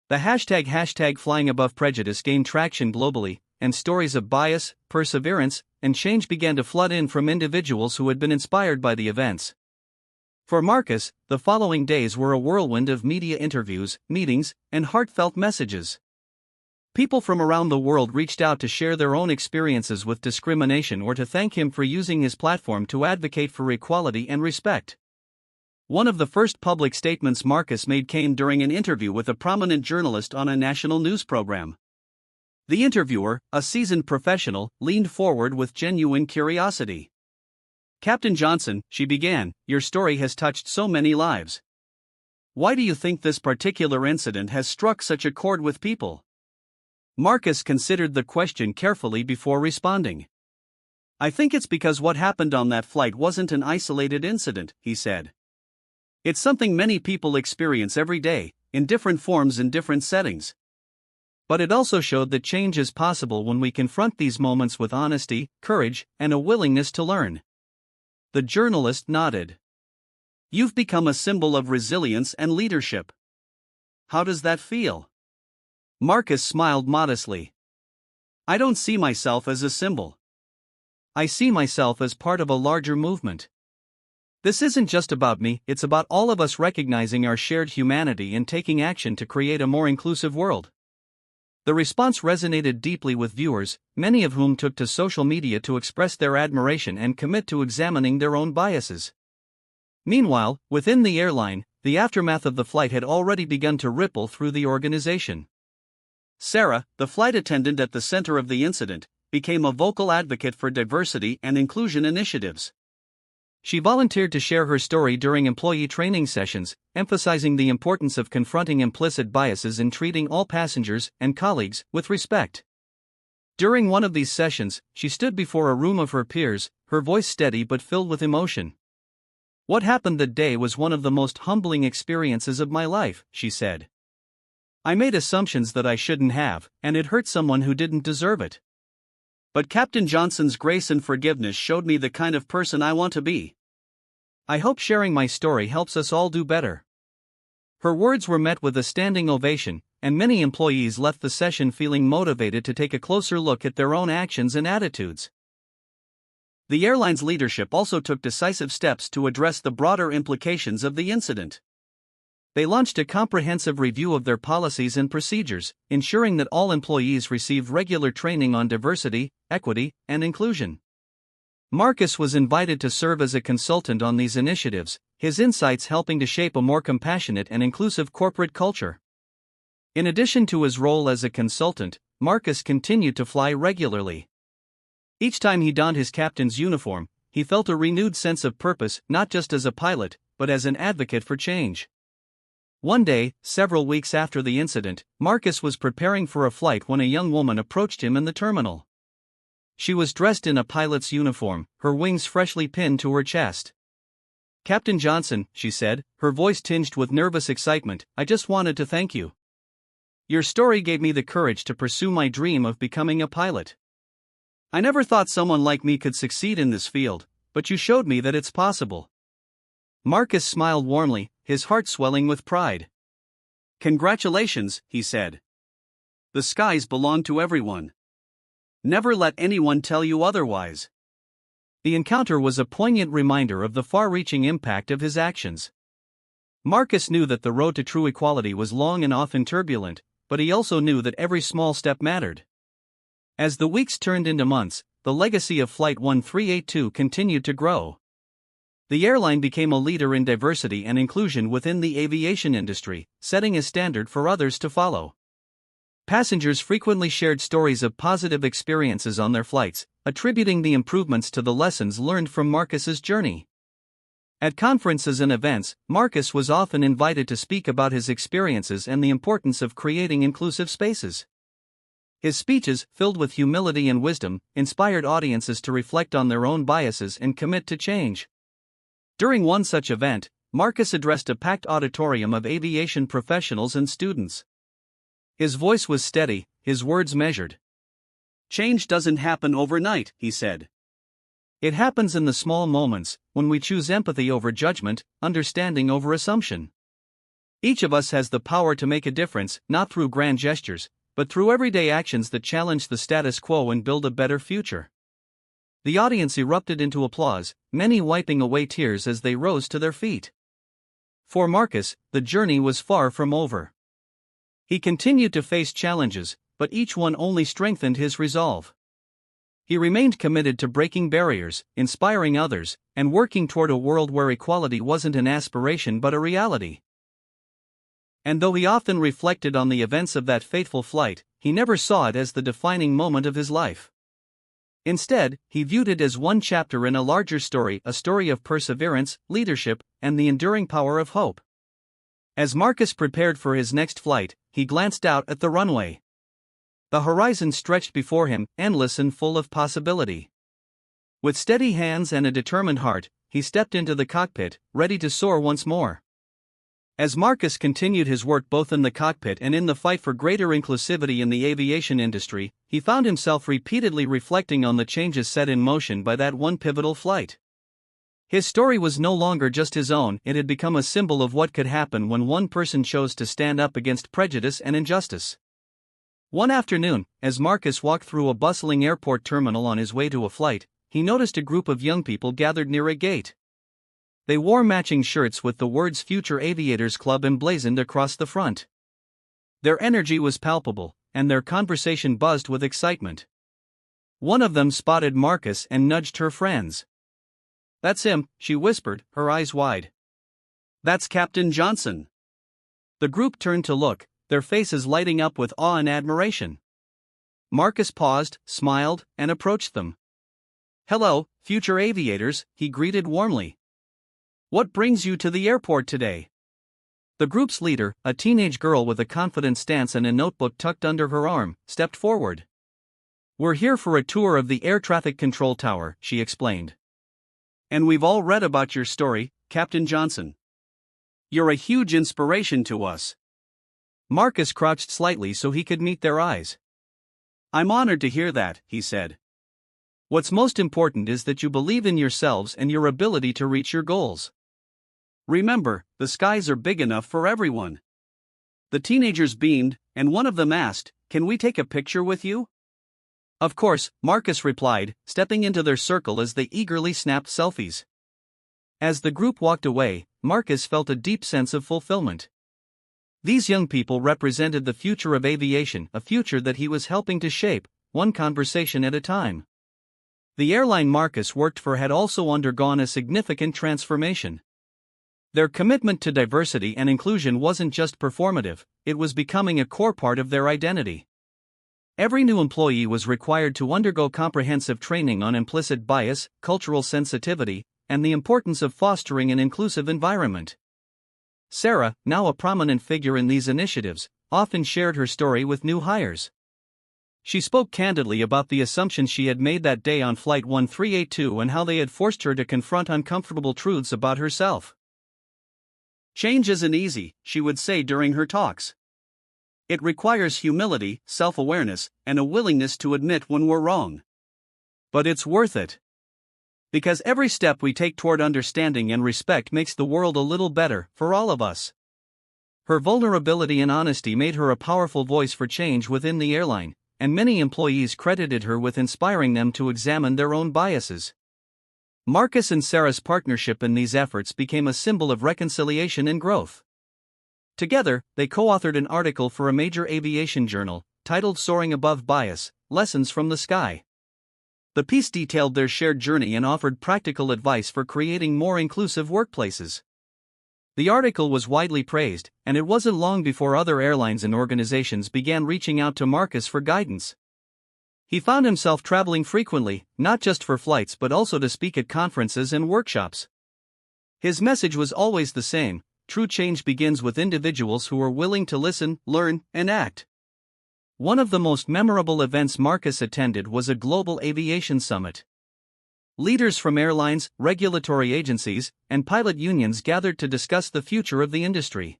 Speaker 1: The hashtag flying above prejudice gained traction globally, and stories of bias, perseverance, and change began to flood in from individuals who had been inspired by the events. For Marcus, the following days were a whirlwind of media interviews, meetings, and heartfelt messages. People from around the world reached out to share their own experiences with discrimination or to thank him for using his platform to advocate for equality and respect. One of the first public statements Marcus made came during an interview with a prominent journalist on a national news program. The interviewer, a seasoned professional, leaned forward with genuine curiosity. "Captain Johnson," she began, "your story has touched so many lives. Why do you think this particular incident has struck such a chord with people?" Marcus considered the question carefully before responding. "I think it's because what happened on that flight wasn't an isolated incident," he said. "It's something many people experience every day, in different forms and different settings. But it also showed that change is possible when we confront these moments with honesty, courage, and a willingness to learn." The journalist nodded. "You've become a symbol of resilience and leadership. How does that feel?" Marcus smiled modestly. "I don't see myself as a symbol. I see myself as part of a larger movement. This isn't just about me, it's about all of us recognizing our shared humanity and taking action to create a more inclusive world." The response resonated deeply with viewers, many of whom took to social media to express their admiration and commit to examining their own biases. Meanwhile, within the airline, the aftermath of the flight had already begun to ripple through the organization. Sarah, the flight attendant at the center of the incident, became a vocal advocate for diversity and inclusion initiatives. She volunteered to share her story during employee training sessions, emphasizing the importance of confronting implicit biases in treating all passengers and colleagues with respect. During one of these sessions, she stood before a room of her peers, her voice steady but filled with emotion. "What happened that day was one of the most humbling experiences of my life," she said. "I made assumptions that I shouldn't have, and it hurt someone who didn't deserve it. But Captain Johnson's grace and forgiveness showed me the kind of person I want to be. I hope sharing my story helps us all do better." Her words were met with a standing ovation, and many employees left the session feeling motivated to take a closer look at their own actions and attitudes. The airline's leadership also took decisive steps to address the broader implications of the incident. They launched a comprehensive review of their policies and procedures, ensuring that all employees received regular training on diversity, equity, and inclusion. Marcus was invited to serve as a consultant on these initiatives, his insights helping to shape a more compassionate and inclusive corporate culture. In addition to his role as a consultant, Marcus continued to fly regularly. Each time he donned his captain's uniform, he felt a renewed sense of purpose, not just as a pilot, but as an advocate for change. One day, several weeks after the incident, Marcus was preparing for a flight when a young woman approached him in the terminal. She was dressed in a pilot's uniform, her wings freshly pinned to her chest. "Captain Johnson," she said, her voice tinged with nervous excitement, "I just wanted to thank you. Your story gave me the courage to pursue my dream of becoming a pilot. I never thought someone like me could succeed in this field, but you showed me that it's possible." Marcus smiled warmly, his heart swelling with pride. "Congratulations," he said. "The skies belong to everyone. Never let anyone tell you otherwise." The encounter was a poignant reminder of the far-reaching impact of his actions. Marcus knew that the road to true equality was long and often turbulent, but he also knew that every small step mattered. As the weeks turned into months, the legacy of Flight 1382 continued to grow. The airline became a leader in diversity and inclusion within the aviation industry, setting a standard for others to follow. Passengers frequently shared stories of positive experiences on their flights, attributing the improvements to the lessons learned from Marcus's journey. At conferences and events, Marcus was often invited to speak about his experiences and the importance of creating inclusive spaces. His speeches, filled with humility and wisdom, inspired audiences to reflect on their own biases and commit to change. During one such event, Marcus addressed a packed auditorium of aviation professionals and students. His voice was steady, his words measured. "Change doesn't happen overnight," he said. "It happens in the small moments, when we choose empathy over judgment, understanding over assumption. Each of us has the power to make a difference, not through grand gestures, but through everyday actions that challenge the status quo and build a better future." The audience erupted into applause, many wiping away tears as they rose to their feet. For Marcus, the journey was far from over. He continued to face challenges, but each one only strengthened his resolve. He remained committed to breaking barriers, inspiring others, and working toward a world where equality wasn't an aspiration but a reality. And though he often reflected on the events of that fateful flight, he never saw it as the defining moment of his life. Instead, he viewed it as one chapter in a larger story, a story of perseverance, leadership, and the enduring power of hope. As Marcus prepared for his next flight, he glanced out at the runway. The horizon stretched before him, endless and full of possibility. With steady hands and a determined heart, he stepped into the cockpit, ready to soar once more. As Marcus continued his work both in the cockpit and in the fight for greater inclusivity in the aviation industry, he found himself repeatedly reflecting on the changes set in motion by that one pivotal flight. His story was no longer just his own, it had become a symbol of what could happen when one person chose to stand up against prejudice and injustice. One afternoon, as Marcus walked through a bustling airport terminal on his way to a flight, he noticed a group of young people gathered near a gate. They wore matching shirts with the words Future Aviators Club emblazoned across the front. Their energy was palpable, and their conversation buzzed with excitement. One of them spotted Marcus and nudged her friends. "That's him," she whispered, her eyes wide. "That's Captain Johnson." The group turned to look, their faces lighting up with awe and admiration. Marcus paused, smiled, and approached them. "Hello, future aviators," he greeted warmly. "What brings you to the airport today?" The group's leader, a teenage girl with a confident stance and a notebook tucked under her arm, stepped forward. "We're here for a tour of the air traffic control tower," she explained. "And we've all read about your story, Captain Johnson. You're a huge inspiration to us." Marcus crouched slightly so he could meet their eyes. "I'm honored to hear that," he said. "What's most important is that you believe in yourselves and your ability to reach your goals. Remember, the skies are big enough for everyone." The teenagers beamed, and one of them asked, "Can we take a picture with you?" "Of course," Marcus replied, stepping into their circle as they eagerly snapped selfies. As the group walked away, Marcus felt a deep sense of fulfillment. These young people represented the future of aviation, a future that he was helping to shape, one conversation at a time. The airline Marcus worked for had also undergone a significant transformation. Their commitment to diversity and inclusion wasn't just performative, it was becoming a core part of their identity. Every new employee was required to undergo comprehensive training on implicit bias, cultural sensitivity, and the importance of fostering an inclusive environment. Sarah, now a prominent figure in these initiatives, often shared her story with new hires. She spoke candidly about the assumptions she had made that day on Flight 1382 and how they had forced her to confront uncomfortable truths about herself. Change isn't easy, she would say during her talks. It requires humility, self-awareness, and a willingness to admit when we're wrong. But it's worth it. Because every step we take toward understanding and respect makes the world a little better for all of us. Her vulnerability and honesty made her a powerful voice for change within the airline, and many employees credited her with inspiring them to examine their own biases. Marcus and Sarah's partnership in these efforts became a symbol of reconciliation and growth. Together, they co-authored an article for a major aviation journal, titled Soaring Above Bias: Lessons from the Sky. The piece detailed their shared journey and offered practical advice for creating more inclusive workplaces. The article was widely praised, and it wasn't long before other airlines and organizations began reaching out to Marcus for guidance. He found himself traveling frequently, not just for flights but also to speak at conferences and workshops. His message was always the same: true change begins with individuals who are willing to listen, learn, and act. One of the most memorable events Marcus attended was a global aviation summit. Leaders from airlines, regulatory agencies, and pilot unions gathered to discuss the future of the industry.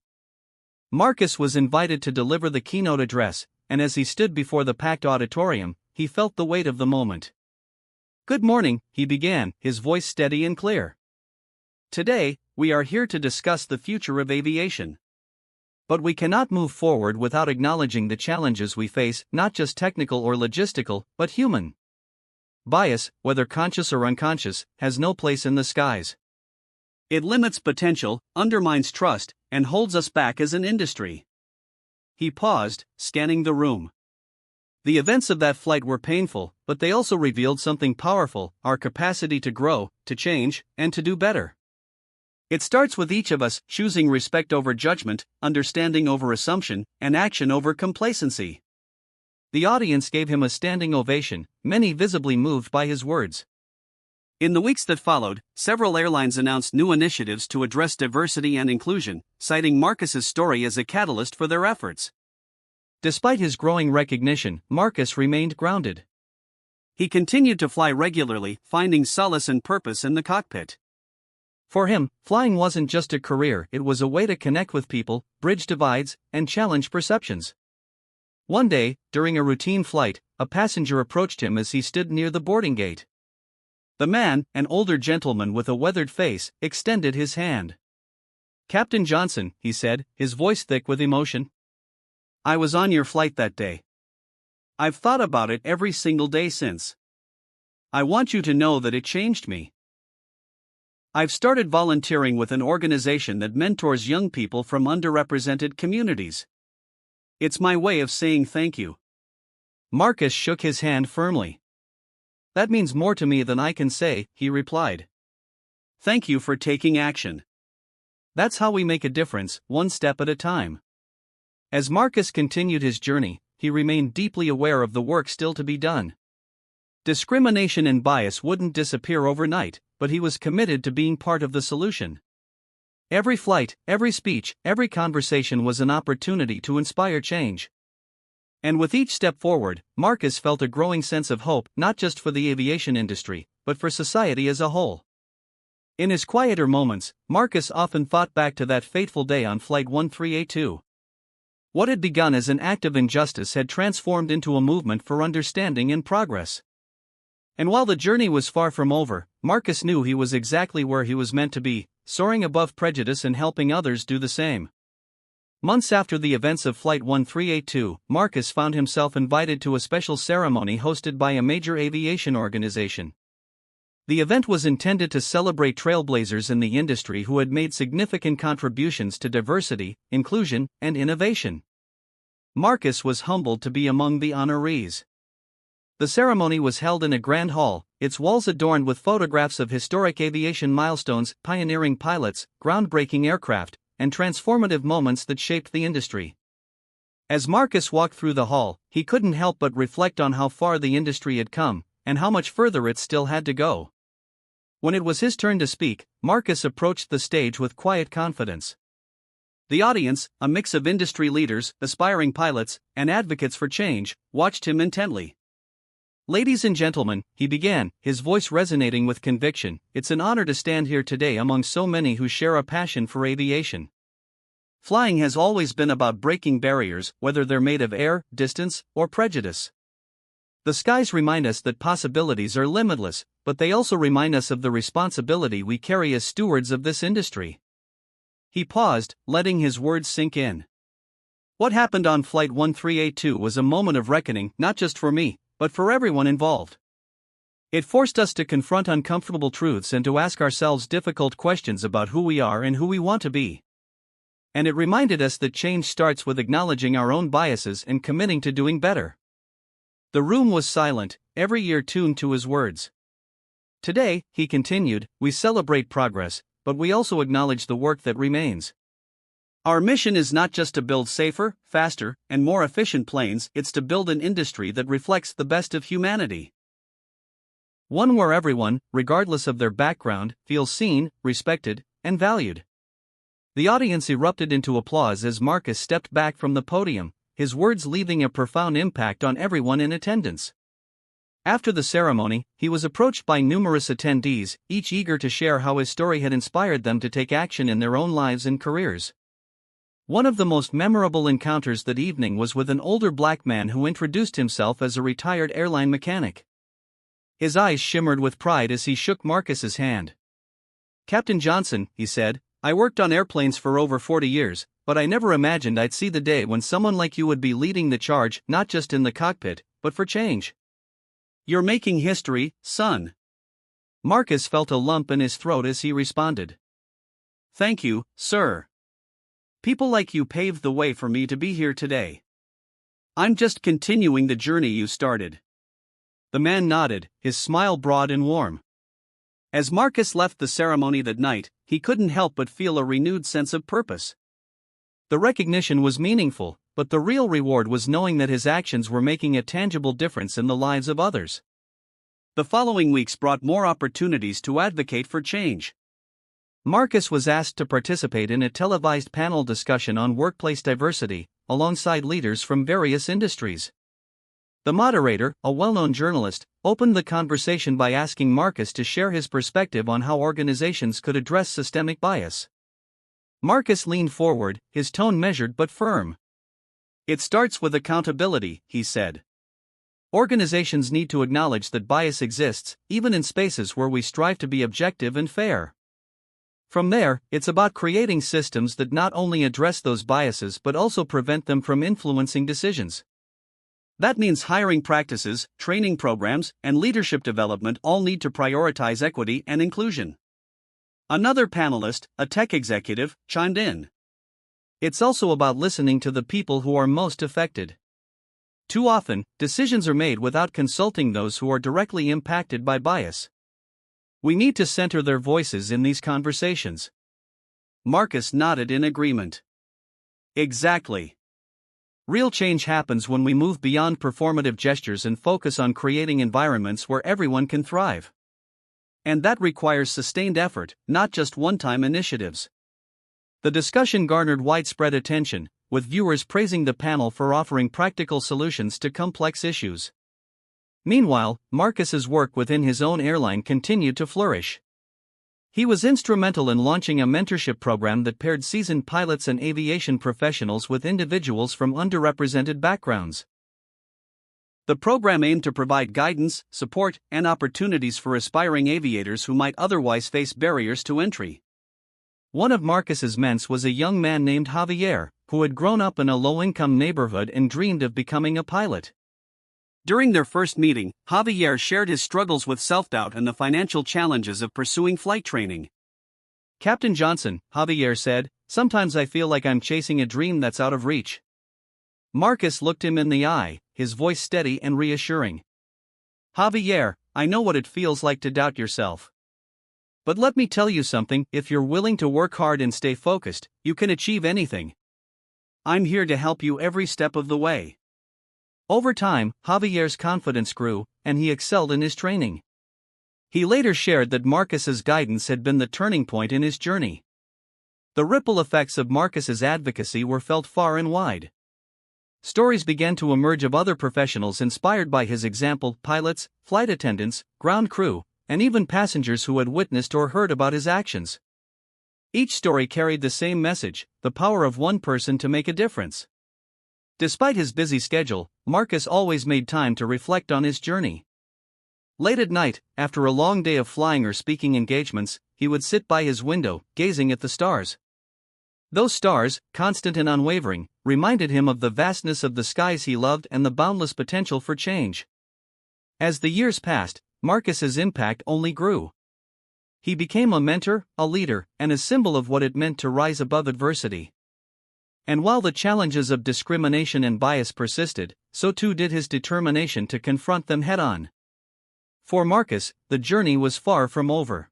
Speaker 1: Marcus was invited to deliver the keynote address, and as he stood before the packed auditorium, he felt the weight of the moment. "Good morning," he began, his voice steady and clear. "Today, we are here to discuss the future of aviation. But we cannot move forward without acknowledging the challenges we face, not just technical or logistical, but human. Bias, whether conscious or unconscious, has no place in the skies. It limits potential, undermines trust, and holds us back as an industry." He paused, scanning the room. The events of that flight were painful, but they also revealed something powerful: our capacity to grow, to change, and to do better. It starts with each of us choosing respect over judgment, understanding over assumption, and action over complacency. The audience gave him a standing ovation, many visibly moved by his words. In the weeks that followed, several airlines announced new initiatives to address diversity and inclusion, citing Marcus's story as a catalyst for their efforts. Despite his growing recognition, Marcus remained grounded. He continued to fly regularly, finding solace and purpose in the cockpit. For him, flying wasn't just a career, it was a way to connect with people, bridge divides, and challenge perceptions. One day, during a routine flight, a passenger approached him as he stood near the boarding gate. The man, an older gentleman with a weathered face, extended his hand. "Captain Johnson," he said, his voice thick with emotion. "I was on your flight that day. I've thought about it every single day since. I want you to know that it changed me. I've started volunteering with an organization that mentors young people from underrepresented communities. It's my way of saying thank you." Marcus shook his hand firmly. "That means more to me than I can say," he replied. "Thank you for taking action. That's how we make a difference, one step at a time." As Marcus continued his journey, he remained deeply aware of the work still to be done. Discrimination and bias wouldn't disappear overnight, but he was committed to being part of the solution. Every flight, every speech, every conversation was an opportunity to inspire change. And with each step forward, Marcus felt a growing sense of hope, not just for the aviation industry, but for society as a whole. In his quieter moments, Marcus often thought back to that fateful day on Flight 1382. What had begun as an act of injustice had transformed into a movement for understanding and progress. And while the journey was far from over, Marcus knew he was exactly where he was meant to be, soaring above prejudice and helping others do the same. Months after the events of Flight 1382, Marcus found himself invited to a special ceremony hosted by a major aviation organization. The event was intended to celebrate trailblazers in the industry who had made significant contributions to diversity, inclusion, and innovation. Marcus was humbled to be among the honorees. The ceremony was held in a grand hall, its walls adorned with photographs of historic aviation milestones, pioneering pilots, groundbreaking aircraft, and transformative moments that shaped the industry. As Marcus walked through the hall, he couldn't help but reflect on how far the industry had come, and how much further it still had to go. When it was his turn to speak, Marcus approached the stage with quiet confidence. The audience, a mix of industry leaders, aspiring pilots, and advocates for change, watched him intently. "Ladies and gentlemen," he began, his voice resonating with conviction, "it's an honor to stand here today among so many who share a passion for aviation. Flying has always been about breaking barriers, whether they're made of air, distance, or prejudice. The skies remind us that possibilities are limitless, but they also remind us of the responsibility we carry as stewards of this industry." He paused, letting his words sink in. What happened on Flight 1382 was a moment of reckoning, not just for me, but for everyone involved. It forced us to confront uncomfortable truths and to ask ourselves difficult questions about who we are and who we want to be. And it reminded us that change starts with acknowledging our own biases and committing to doing better. The room was silent, every ear tuned to his words. "Today," he continued, "we celebrate progress, but we also acknowledge the work that remains. Our mission is not just to build safer, faster, and more efficient planes, it's to build an industry that reflects the best of humanity. One where everyone, regardless of their background, feels seen, respected, and valued." The audience erupted into applause as Marcus stepped back from the podium, his words leaving a profound impact on everyone in attendance. After the ceremony, he was approached by numerous attendees, each eager to share how his story had inspired them to take action in their own lives and careers. One of the most memorable encounters that evening was with an older black man who introduced himself as a retired airline mechanic. His eyes shimmered with pride as he shook Marcus's hand. "Captain Johnson," he said, "I worked on airplanes for over 40 years, but I never imagined I'd see the day when someone like you would be leading the charge, not just in the cockpit, but for change. You're making history, son." Marcus felt a lump in his throat as he responded. "Thank you, sir. People like you paved the way for me to be here today. I'm just continuing the journey you started." The man nodded, his smile broad and warm. As Marcus left the ceremony that night, he couldn't help but feel a renewed sense of purpose. The recognition was meaningful, but the real reward was knowing that his actions were making a tangible difference in the lives of others. The following weeks brought more opportunities to advocate for change. Marcus was asked to participate in a televised panel discussion on workplace diversity, alongside leaders from various industries. The moderator, a well-known journalist, opened the conversation by asking Marcus to share his perspective on how organizations could address systemic bias. Marcus leaned forward, his tone measured but firm. "It starts with accountability," he said. "Organizations need to acknowledge that bias exists, even in spaces where we strive to be objective and fair. From there, it's about creating systems that not only address those biases but also prevent them from influencing decisions. That means hiring practices, training programs, and leadership development all need to prioritize equity and inclusion." Another panelist, a tech executive, chimed in. "It's also about listening to the people who are most affected. Too often, decisions are made without consulting those who are directly impacted by bias. We need to center their voices in these conversations." Marcus nodded in agreement. "Exactly. Real change happens when we move beyond performative gestures and focus on creating environments where everyone can thrive. And that requires sustained effort, not just one-time initiatives." The discussion garnered widespread attention, with viewers praising the panel for offering practical solutions to complex issues. Meanwhile, Marcus's work within his own airline continued to flourish. He was instrumental in launching a mentorship program that paired seasoned pilots and aviation professionals with individuals from underrepresented backgrounds. The program aimed to provide guidance, support, and opportunities for aspiring aviators who might otherwise face barriers to entry. One of Marcus's mentors was a young man named Javier, who had grown up in a low-income neighborhood and dreamed of becoming a pilot. During their first meeting, Javier shared his struggles with self-doubt and the financial challenges of pursuing flight training. "Captain Johnson," Javier said, "sometimes I feel like I'm chasing a dream that's out of reach." Marcus looked him in the eye, his voice steady and reassuring. "Javier, I know what it feels like to doubt yourself. But let me tell you something, if you're willing to work hard and stay focused, you can achieve anything. I'm here to help you every step of the way." Over time, Javier's confidence grew, and he excelled in his training. He later shared that Marcus's guidance had been the turning point in his journey. The ripple effects of Marcus's advocacy were felt far and wide. Stories began to emerge of other professionals inspired by his example: pilots, flight attendants, ground crew, and even passengers who had witnessed or heard about his actions. Each story carried the same message: the power of one person to make a difference. Despite his busy schedule, Marcus always made time to reflect on his journey. Late at night, after a long day of flying or speaking engagements, he would sit by his window, gazing at the stars. Those stars, constant and unwavering, reminded him of the vastness of the skies he loved and the boundless potential for change. As the years passed, Marcus's impact only grew. He became a mentor, a leader, and a symbol of what it meant to rise above adversity. And while the challenges of discrimination and bias persisted, so too did his determination to confront them head-on. For Marcus, the journey was far from over.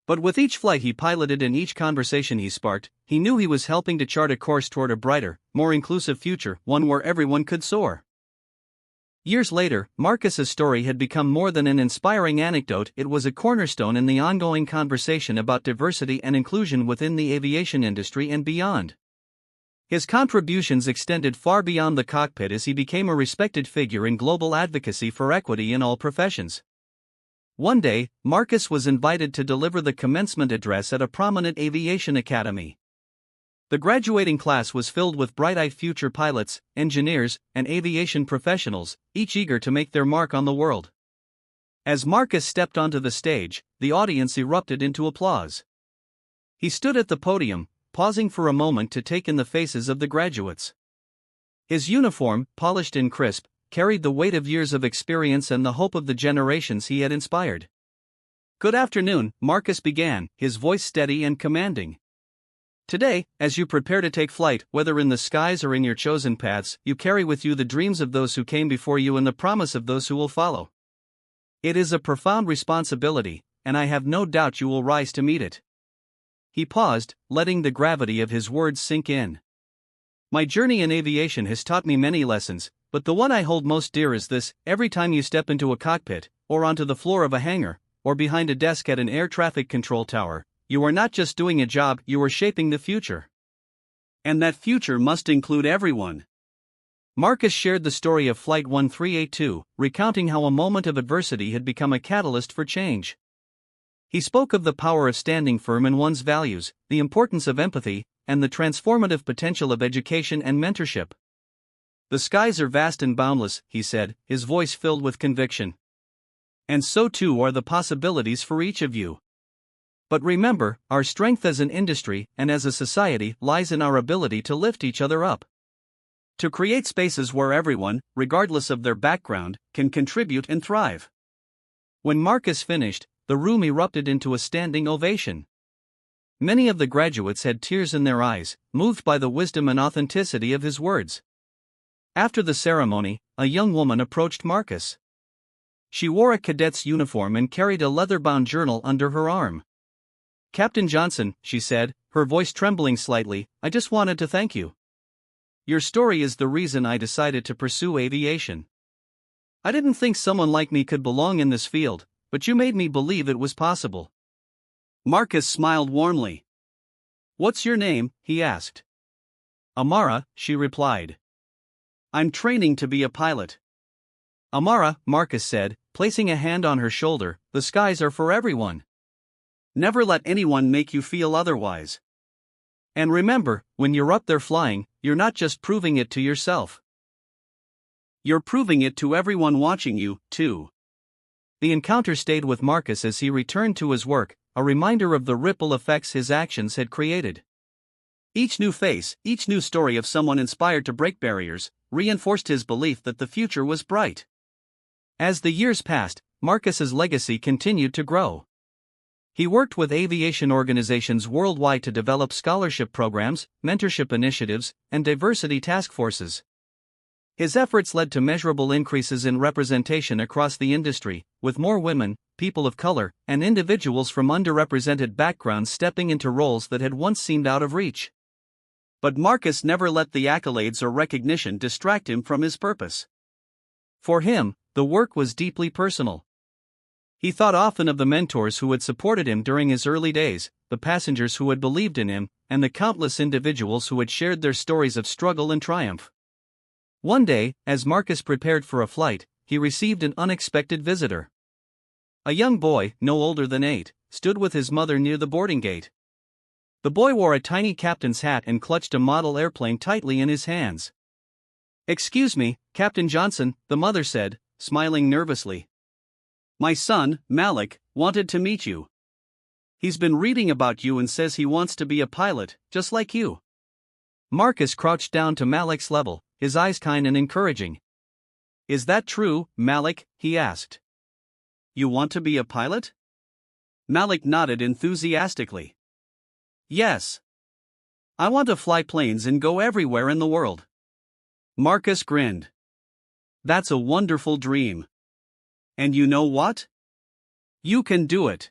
Speaker 1: But with each flight he piloted and each conversation he sparked, he knew he was helping to chart a course toward a brighter, more inclusive future, one where everyone could soar. Years later, Marcus's story had become more than an inspiring anecdote. It was a cornerstone in the ongoing conversation about diversity and inclusion within the aviation industry and beyond. His contributions extended far beyond the cockpit as he became a respected figure in global advocacy for equity in all professions. One day, Marcus was invited to deliver the commencement address at a prominent aviation academy. The graduating class was filled with bright-eyed future pilots, engineers, and aviation professionals, each eager to make their mark on the world. As Marcus stepped onto the stage, the audience erupted into applause. He stood at the podium, pausing for a moment to take in the faces of the graduates. His uniform, polished and crisp, carried the weight of years of experience and the hope of the generations he had inspired. "Good afternoon," Marcus began, his voice steady and commanding. "Today, as you prepare to take flight, whether in the skies or in your chosen paths, you carry with you the dreams of those who came before you and the promise of those who will follow. It is a profound responsibility, and I have no doubt you will rise to meet it." He paused, letting the gravity of his words sink in. "My journey in aviation has taught me many lessons, but the one I hold most dear is this: every time you step into a cockpit, or onto the floor of a hangar, or behind a desk at an air traffic control tower, you are not just doing a job, you are shaping the future. And that future must include everyone." Marcus shared the story of Flight 1382, recounting how a moment of adversity had become a catalyst for change. He spoke of the power of standing firm in one's values, the importance of empathy, and the transformative potential of education and mentorship. "The skies are vast and boundless," he said, his voice filled with conviction. "And so too are the possibilities for each of you. But remember, our strength as an industry and as a society lies in our ability to lift each other up. To create spaces where everyone, regardless of their background, can contribute and thrive." When Marcus finished, the room erupted into a standing ovation. Many of the graduates had tears in their eyes, moved by the wisdom and authenticity of his words. After the ceremony, a young woman approached Marcus. She wore a cadet's uniform and carried a leather-bound journal under her arm. "Captain Johnson," she said, her voice trembling slightly, "I just wanted to thank you. Your story is the reason I decided to pursue aviation. I didn't think someone like me could belong in this field, but you made me believe it was possible." Marcus smiled warmly. "What's your name?" he asked. "Amara," she replied. "I'm training to be a pilot." "Amara," Marcus said, placing a hand on her shoulder, "the skies are for everyone. Never let anyone make you feel otherwise. And remember, when you're up there flying, you're not just proving it to yourself. You're proving it to everyone watching you, too." The encounter stayed with Marcus as he returned to his work, a reminder of the ripple effects his actions had created. Each new face, each new story of someone inspired to break barriers, reinforced his belief that the future was bright. As the years passed, Marcus's legacy continued to grow. He worked with aviation organizations worldwide to develop scholarship programs, mentorship initiatives, and diversity task forces. His efforts led to measurable increases in representation across the industry, with more women, people of color, and individuals from underrepresented backgrounds stepping into roles that had once seemed out of reach. But Marcus never let the accolades or recognition distract him from his purpose. For him, the work was deeply personal. He thought often of the mentors who had supported him during his early days, the passengers who had believed in him, and the countless individuals who had shared their stories of struggle and triumph. One day, as Marcus prepared for a flight, he received an unexpected visitor. A young boy, no older than 8, stood with his mother near the boarding gate. The boy wore a tiny captain's hat and clutched a model airplane tightly in his hands. "Excuse me, Captain Johnson," the mother said, smiling nervously. "My son, Malik, wanted to meet you. He's been reading about you and says he wants to be a pilot, just like you." Marcus crouched down to Malik's level, his eyes kind and encouraging. "Is that true, Malik?" he asked. "You want to be a pilot?" Malik nodded enthusiastically. "Yes. I want to fly planes and go everywhere in the world." Marcus grinned. "That's a wonderful dream. And you know what? You can do it.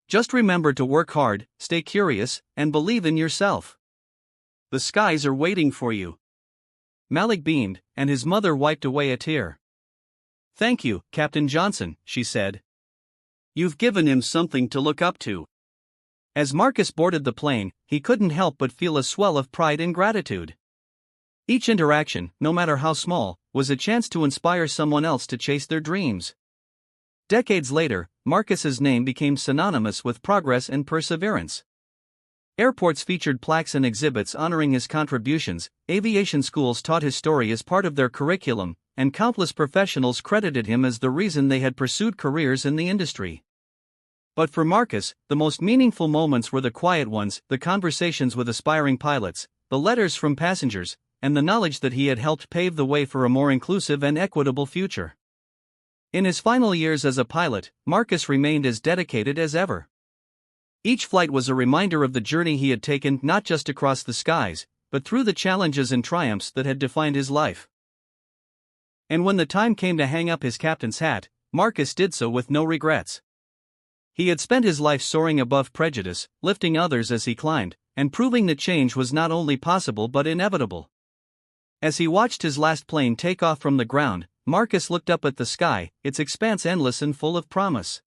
Speaker 1: Just remember to work hard, stay curious, and believe in yourself. The skies are waiting for you." Malik beamed, and his mother wiped away a tear. "Thank you, Captain Johnson," she said. "You've given him something to look up to." As Marcus boarded the plane, he couldn't help but feel a swell of pride and gratitude. Each interaction, no matter how small, was a chance to inspire someone else to chase their dreams. Decades later, Marcus's name became synonymous with progress and perseverance. Airports featured plaques and exhibits honoring his contributions, aviation schools taught his story as part of their curriculum, and countless professionals credited him as the reason they had pursued careers in the industry. But for Marcus, the most meaningful moments were the quiet ones, the conversations with aspiring pilots, the letters from passengers, and the knowledge that he had helped pave the way for a more inclusive and equitable future. In his final years as a pilot, Marcus remained as dedicated as ever. Each flight was a reminder of the journey he had taken, not just across the skies, but through the challenges and triumphs that had defined his life. And when the time came to hang up his captain's hat, Marcus did so with no regrets. He had spent his life soaring above prejudice, lifting others as he climbed, and proving that change was not only possible but inevitable. As he watched his last plane take off from the ground, Marcus looked up at the sky, its expanse endless and full of promise.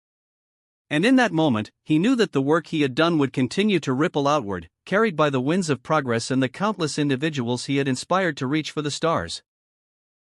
Speaker 1: And in that moment, he knew that the work he had done would continue to ripple outward, carried by the winds of progress and the countless individuals he had inspired to reach for the stars.